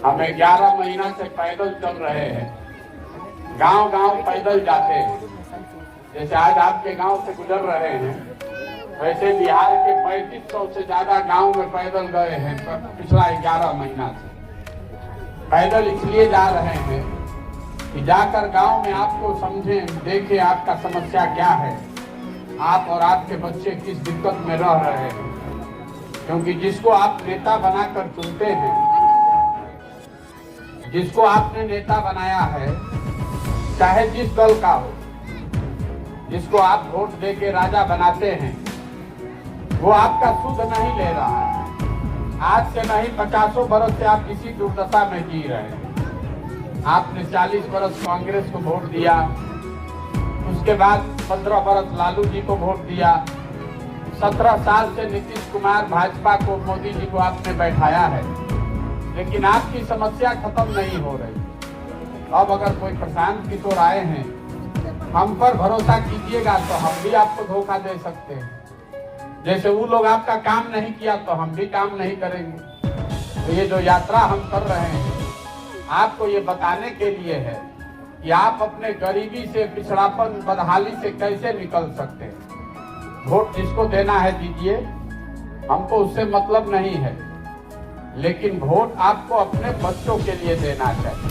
हम 11 महीना से पैदल चल रहे हैं, गांव गांव पैदल जाते हैं। जैसे आज आपके गांव से गुजर रहे हैं, वैसे बिहार के 3500 से ज्यादा गांव में पैदल गए हैं पिछला 11 महीना से। पैदल इसलिए जा रहे हैं कि जाकर गांव में आपको समझें, देखें आपका समस्या क्या है, आप और आपके बच्चे किस दिक्कत में रह रहे हैं। क्योंकि जिसको आप नेता बनाकर चुनते हैं, जिसको आपने नेता बनाया है, चाहे जिस दल का हो, जिसको आप वोट देके राजा बनाते हैं, वो आपका सुध नहीं ले रहा है। आज से नहीं 50 बरस से आप इसी दुर्दशा में जी रहे हैं। आपने 40 बरस कांग्रेस को वोट दिया, उसके बाद 15 बरस लालू जी को वोट दिया, 17 साल से नीतीश कुमार भाजपा को, मोदी जी को आपने बैठाया है, लेकिन आपकी समस्या खत्म नहीं हो रही। अब अगर कोई प्रशांत किशोर आए हैं, हम पर भरोसा कीजिएगा तो हम भी आपको धोखा दे सकते हैं। जैसे वो लोग आपका काम नहीं किया तो हम भी काम नहीं करेंगे। तो ये जो यात्रा हम कर रहे हैं, आपको ये बताने के लिए है कि आप अपने गरीबी से, पिछड़ापन, बदहाली से कैसे निकल सकते हैं। वोट जिसको देना है दीजिए, हमको उससे मतलब नहीं है, लेकिन वोट आपको अपने बच्चों के लिए देना चाहिए।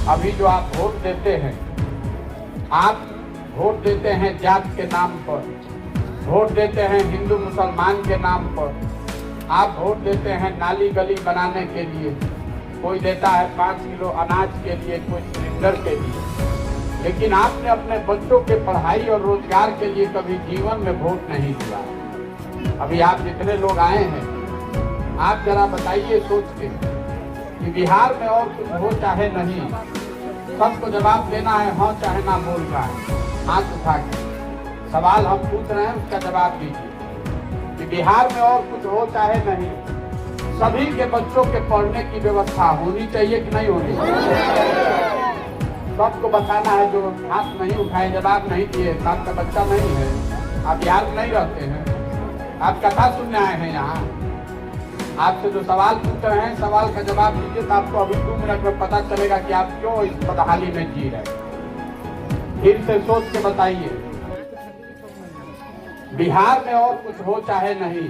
अभी जो आप वोट देते हैं, आप वोट देते हैं जात के नाम पर, वोट देते हैं हिंदू मुसलमान के नाम पर, आप वोट देते हैं नाली गली बनाने के लिए, कोई देता है 5 किलो अनाज के लिए, कोई सिलेंडर के लिए, लेकिन आपने अपने बच्चों के पढ़ाई और रोजगार के लिए कभी जीवन में वोट नहीं दिया। अभी आप जितने लोग आए हैं, आप जरा बताइए सोच के कि बिहार में और कुछ हो चाहे नहीं, सबको जवाब देना है, हाँ चाहे ना बोल रहा है, हाथ उठा के सवाल हम पूछ रहे हैं, उसका जवाब दीजिए कि बिहार में और कुछ हो चाहे नहीं, सभी के बच्चों के पढ़ने की व्यवस्था होनी चाहिए कि नहीं होनी चाहिए। सबको बताना है। जो हाथ नहीं उठाए, जवाब नहीं दिए, आपका बच्चा नहीं है, आप बिहार में नहीं रहते हैं, आप कथा सुनने आए हैं यहाँ। आपसे जो सवाल पूछ रहे हैं, सवाल का जवाब दीजिए तो आपको अभी 2 मिनट में पता चलेगा कि आप क्यों इस बदहाली में जी रहे हैं। फिर से सोच के बताइए, बिहार में और कुछ हो चाहे नहीं,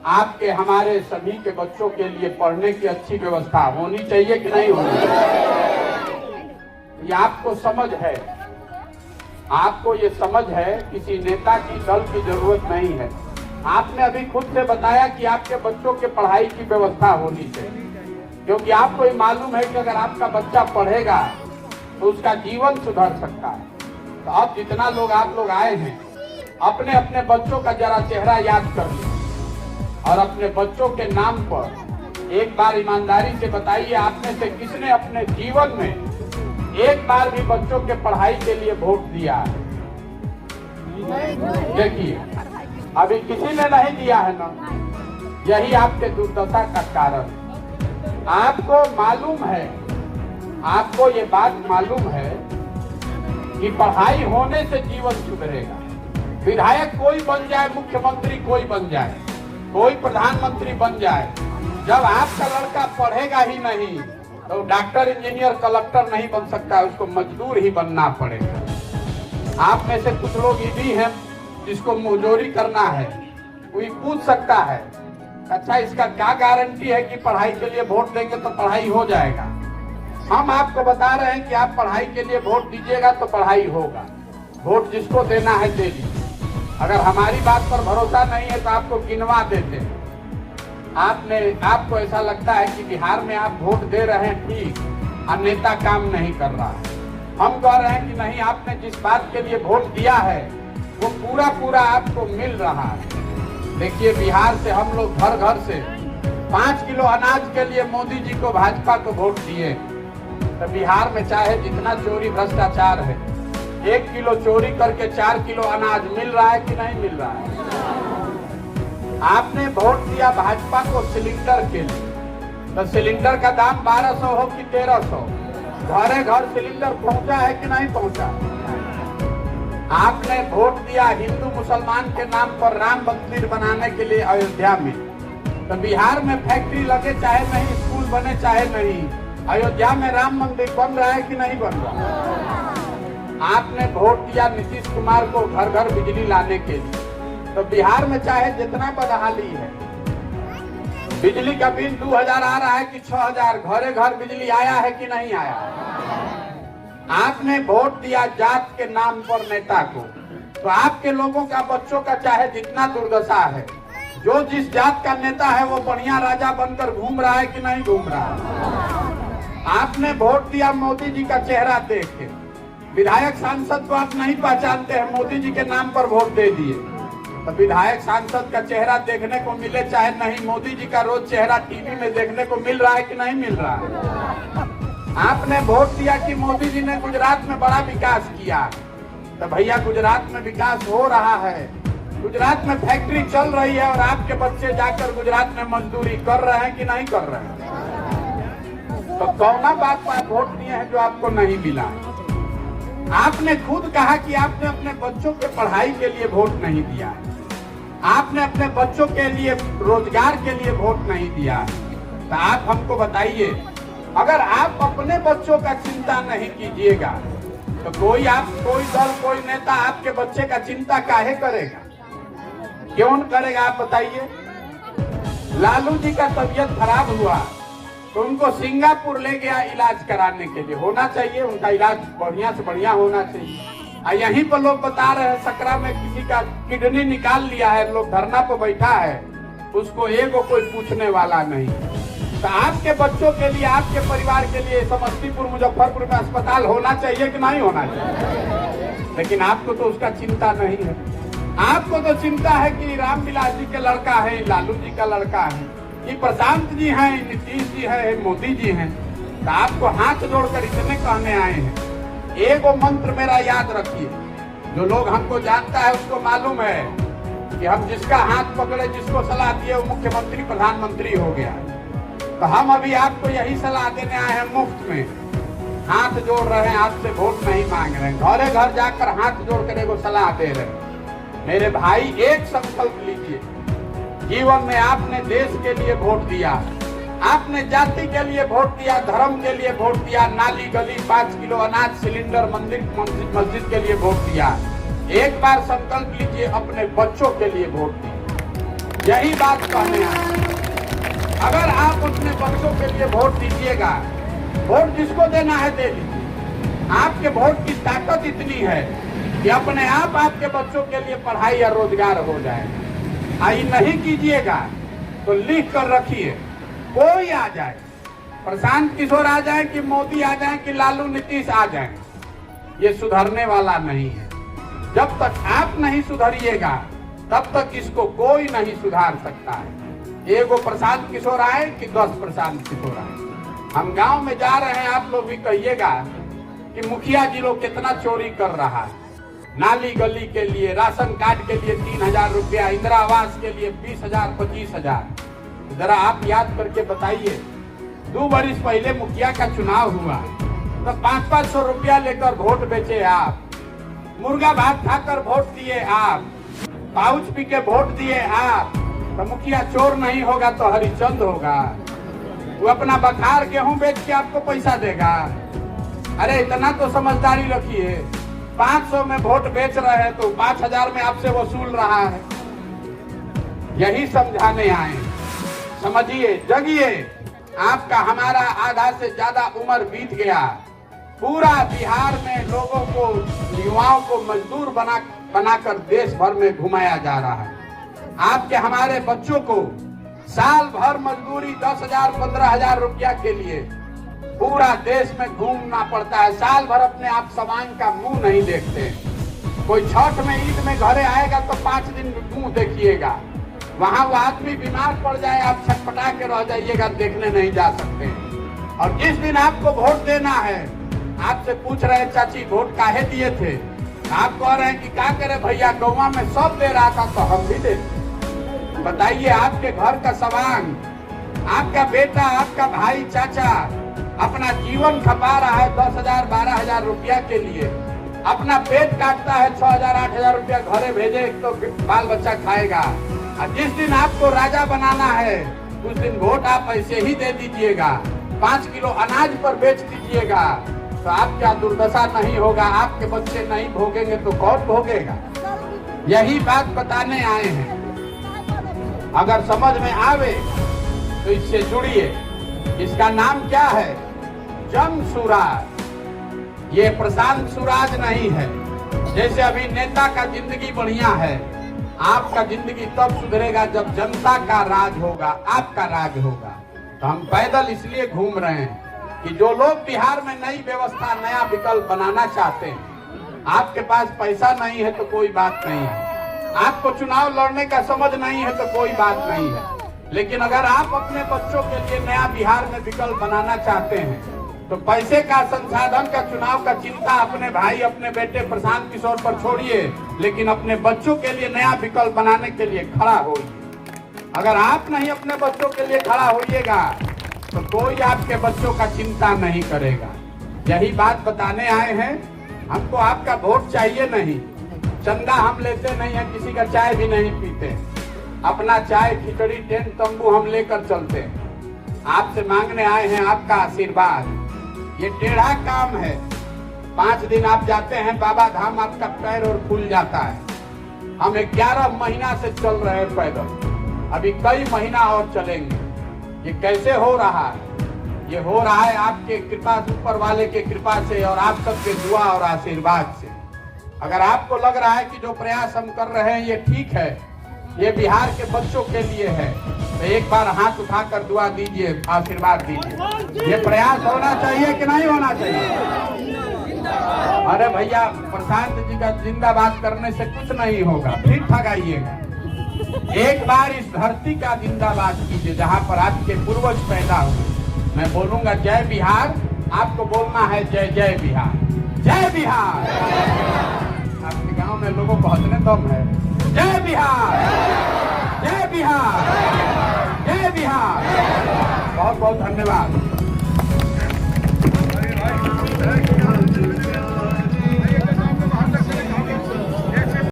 आपके हमारे सभी के बच्चों के लिए पढ़ने की अच्छी व्यवस्था होनी चाहिए कि नहीं होनी चाहिए। ये आपको समझ है, आपको ये समझ है, किसी नेता की दल की जरूरत नहीं है। आपने अभी खुद से बताया कि आपके बच्चों के पढ़ाई की व्यवस्था होनी चाहिए, क्योंकि आपको ये मालूम है कि अगर आपका बच्चा पढ़ेगा तो उसका जीवन सुधर सकता है। तो अब जितना लोग आप लोग आए हैं, अपने अपने बच्चों का जरा चेहरा याद कर लीजिए और अपने बच्चों के नाम पर एक बार ईमानदारी से बताइए, आप में से किसने अपने जीवन में एक बार भी बच्चों के पढ़ाई के लिए वोट दिया है? देखिए, अभी किसी ने नहीं दिया है ना। यही आपके दुर्दशा का कारण। आपको मालूम है, आपको ये बात मालूम है कि पढ़ाई होने से जीवन सुधरेगा। विधायक कोई बन जाए, मुख्यमंत्री कोई बन जाए, कोई प्रधानमंत्री बन जाए, जब आपका लड़का पढ़ेगा ही नहीं तो डॉक्टर, इंजीनियर, कलेक्टर नहीं बन सकता, उसको मजदूर ही बनना पड़ेगा। आप में से कुछ लोग ये भी हैं जिसको मजदूरी करना है। कोई पूछ सकता है, अच्छा इसका क्या गारंटी है कि पढ़ाई के लिए वोट देंगे तो पढ़ाई हो जाएगा? हम आपको बता रहे हैं कि आप पढ़ाई के लिए वोट दीजिएगा तो पढ़ाई होगा। वोट जिसको देना है दे दीजिए। अगर हमारी बात पर भरोसा नहीं है तो आपको गिनवा देते हैं। आपको ऐसा लगता है कि बिहार में आप वोट दे रहे हैं ठीक, और नेता काम नहीं कर रहा है। हम कह रहे हैं कि नहीं, आपने जिस बात के लिए वोट दिया है वो पूरा आपको मिल रहा है। देखिए, बिहार से हम लोग घर घर से 5 किलो अनाज के लिए मोदी जी को, भाजपा को वोट दिए। तो बिहार में चाहे जितना चोरी भ्रष्टाचार है, 1 किलो चोरी करके 4 किलो अनाज मिल रहा है कि नहीं मिल रहा है? आपने वोट दिया भाजपा को सिलेंडर के लिए, तो सिलेंडर का दाम 1200 हो कि 1300, घरे घर सिलेंडर पहुंचा है कि नहीं पहुंचा? आपने वोट दिया हिंदू मुसलमान के नाम पर राम मंदिर बनाने के लिए अयोध्या में, तो बिहार में फैक्ट्री लगे चाहे नहीं, स्कूल बने चाहे नहीं, अयोध्या में राम मंदिर बन रहा है कि नहीं बन रहा? आपने वोट दिया नीतीश कुमार को घर घर बिजली लाने के लिए, तो बिहार में चाहे जितना बदहाली है, बिजली का बिल 2000 आ रहा है कि 6000, घरे घर बिजली आया है कि नहीं आया? आपने वोट दिया जात के नाम पर नेता को, तो आपके लोगों का, बच्चों का चाहे जितना दुर्दशा है, जो जिस जात का नेता है वो बढ़िया राजा बनकर घूम रहा है कि नहीं घूम रहा है? आपने वोट दिया मोदी जी का चेहरा देख के, विधायक सांसद को आप नहीं पहचानते हैं, मोदी जी के नाम पर वोट दे दिए, तो विधायक सांसद का चेहरा देखने को मिले चाहे नहीं, मोदी जी का रोज चेहरा टीवी में देखने को मिल रहा है कि नहीं मिल रहा है? आपने वोट दिया कि मोदी जी ने गुजरात में बड़ा विकास किया, तो भैया गुजरात में विकास हो रहा है, गुजरात में फैक्ट्री चल रही है, और आपके बच्चे जाकर गुजरात में मजदूरी कर रहे हैं कि नहीं कर रहे हैं? तो कौना बात पर वोट दिए हैं जो आपको नहीं मिला? आपने खुद कहा कि आपने अपने बच्चों के पढ़ाई के लिए वोट नहीं दिया, आपने अपने बच्चों के लिए रोजगार के लिए वोट नहीं दिया। तो आप हमको बताइए, अगर आप अपने बच्चों का चिंता नहीं कीजिएगा तो कोई दल, कोई नेता आपके बच्चे का चिंता काहे करेगा? क्यों करेगा आप बताइए? लालू जी का तबीयत खराब हुआ तो उनको सिंगापुर ले गया इलाज कराने के लिए, होना चाहिए उनका इलाज बढ़िया से बढ़िया होना चाहिए। यहीं पर लोग बता रहे हैं सकरा में किसी का किडनी निकाल लिया है, लोग धरना पर बैठा है, उसको एगो कोई पूछने वाला नहीं। तो आपके बच्चों के लिए, आपके परिवार के लिए समस्तीपुर, मुजफ्फरपुर में अस्पताल होना चाहिए कि नहीं होना चाहिए? लेकिन आपको तो उसका चिंता नहीं है। आपको तो चिंता है कि रामविलास जी का लड़का है, लालू जी का लड़का है, कि प्रशांत जी हैं, नीतीश जी है, मोदी जी हैं। तो आपको हाथ जोड़कर इतने कहने आए हैं, एगो मंत्र मेरा याद रखिए, जो लोग हमको जानता है उसको मालूम है कि हम जिसका हाथ पकड़े, जिसको सलाह दिए, वो मुख्यमंत्री प्रधानमंत्री हो गया। तो हम अभी आपको यही सलाह देने आए हैं, मुफ्त में हाथ जोड़ रहे हैं, आपसे वोट नहीं मांग रहे हैं, घरे घर जाकर हाथ जोड़कर एगो सलाह दे रहे हैं। मेरे भाई, एक संकल्प लीजिए, जीवन में आपने देश के लिए वोट दिया, आपने जाति के लिए वोट दिया, धर्म के लिए वोट दिया, नाली गली 5 किलो अनाज सिलेंडर, मंदिर मस्जिद के लिए वोट दिया। एक बार संकल्प लीजिए, अपने बच्चों के लिए वोट दिए। यही बात कहने आए। अगर आप अपने बच्चों के लिए वोट दीजिएगा, वोट जिसको देना है दे दीजिए। आपके वोट की ताकत इतनी है कि अपने आप आपके बच्चों के लिए पढ़ाई या रोजगार हो जाएगा। आई नहीं कीजिएगा तो लिख कर रखिए, कोई आ जाए, प्रशांत किशोर आ जाए कि मोदी आ जाए कि लालू नीतीश आ जाए, ये सुधरने वाला नहीं है। जब तक आप नहीं सुधरिएगा तब तक इसको कोई नहीं सुधार सकता है। एगो प्रशांत किशोर आए कि 10 प्रशांत किशोर आए। हम गांव में जा रहे हैं, आप लोग भी कहिएगा कि मुखिया जी लोग कितना चोरी कर रहा है। नाली गली के लिए, राशन कार्ड के लिए 3000 रुपया, इंदिरा आवास के लिए 20,000, 25,000। जरा आप याद करके बताइए, 2 वर्ष पहले मुखिया का चुनाव हुआ तो 500-500 रुपया लेकर वोट बेचे आप, मुर्गा भात खाकर वोट दिए आप, पाउच पी के वोट दिए आप। तो मुखिया चोर नहीं होगा तो हरिचंद होगा, वो अपना बखार गेहूं बेच के आपको पैसा देगा। अरे इतना तो समझदारी रखिए, 500 में वोट बेच रहे हैं तो 5000 में आपसे वसूल रहा है। यही समझाने आए, समझिए, जगिए। आपका, हमारा आधा से ज्यादा उम्र बीत गया। पूरा बिहार में लोगों को, युवाओं को मजदूर बनाकर देश भर में घुमाया जा रहा है। आपके, हमारे बच्चों को साल भर मजदूरी 10,000, 15,000 रुपया के लिए पूरा देश में घूमना पड़ता है। साल भर अपने आप समांग का मुंह नहीं देखते। कोई छठ में, ईद में घरे आएगा तो 5 दिन मुंह देखिएगा, वहां वो आदमी बीमार पड़ जाए, आप छटपटा के रह जाइएगा, देखने नहीं जा सकते। और जिस दिन आपको वोट देना है, आपसे पूछ रहे हैं चाची वोट काहे दिए थे, आप कह रहे हैं कि क्या करे भैया, गौवा में सब दे रहा था तो हम भी दे। बताइए, आपके घर का सवांग, आपका बेटा, आपका भाई, चाचा अपना जीवन खपा रहा है 10,000, 12,000 रुपया के लिए, अपना पेट काटता है 6,000, 8,000 रुपया घरे भेजे तो बाल बच्चा खाएगा। और जिस दिन आपको राजा बनाना है, कुछ दिन वोट आप ऐसे ही दे दीजिएगा, 5 किलो अनाज पर बेच दीजिएगा, तो आप क्या दुर्दशा नहीं होगा, आपके बच्चे नहीं भोगेंगे तो कौन भोगेगा। यही बात बताने आए हैं। अगर समझ में आवे तो इससे जुड़िए। इसका नाम क्या है? जन सुराज। ये प्रशांत सुराज नहीं है। जैसे अभी नेता का जिंदगी बढ़िया है, आपका जिंदगी तब सुधरेगा जब जनता का राज होगा, आपका राज होगा। तो हम पैदल इसलिए घूम रहे हैं कि जो लोग बिहार में नई व्यवस्था, नया विकल्प बनाना चाहते हैं, आपके पास पैसा नहीं है तो कोई बात नहीं है, आपको चुनाव लड़ने का समझ नहीं है तो कोई बात नहीं है, लेकिन अगर आप अपने बच्चों के लिए नया बिहार में विकल्प बनाना चाहते हैं तो पैसे का, संसाधन का, चुनाव का चिंता अपने भाई, अपने बेटे प्रशांत किशोर पर छोड़िए, लेकिन अपने बच्चों के लिए नया विकल्प बनाने के लिए खड़ा होइए। अगर आप नहीं अपने बच्चों के लिए खड़ा होइएगा तो कोई आपके बच्चों का चिंता नहीं करेगा। यही बात बताने आए हैं। हमको आपका वोट चाहिए नहीं, चंदा हम लेते नहीं है, किसी का चाय भी नहीं पीते, अपना चाय, खिचड़ी, टेंट, तंबू हम लेकर चलते हैं। आपसे मांगने आए हैं आपका आशीर्वाद। ये टेढ़ा काम है। 5 दिन आप जाते हैं बाबा धाम, आपका पैर और फूल जाता है। हम 11 महीना से चल रहे हैं पैदल, अभी कई महीना और चलेंगे। ये कैसे हो रहा है? ये हो रहा है आपके कृपा, ऊपर वाले के कृपा से और आप सबके दुआ और आशीर्वाद से। अगर आपको लग रहा है कि जो प्रयास हम कर रहे हैं ये ठीक है, ये बिहार के बच्चों के लिए है, तो एक बार हाथ उठाकर दुआ दीजिए, आशीर्वाद दीजिए। ये प्रयास होना चाहिए कि नहीं होना चाहिए? अरे भैया, प्रशांत जी का जिंदाबाद करने से कुछ नहीं होगा, फिर ठगाइएगा। एक बार इस धरती का जिंदाबाद कीजिए जहाँ पर आपके पूर्वज पैदा हुए। मैं बोलूंगा जय बिहार, आपको बोलना है जय जय बिहार, जय बिहार। आपके गांव में लोगों को हंसने दम है। जय बिहार, जय बिहार, जय बिहार। बहुत बहुत धन्यवाद।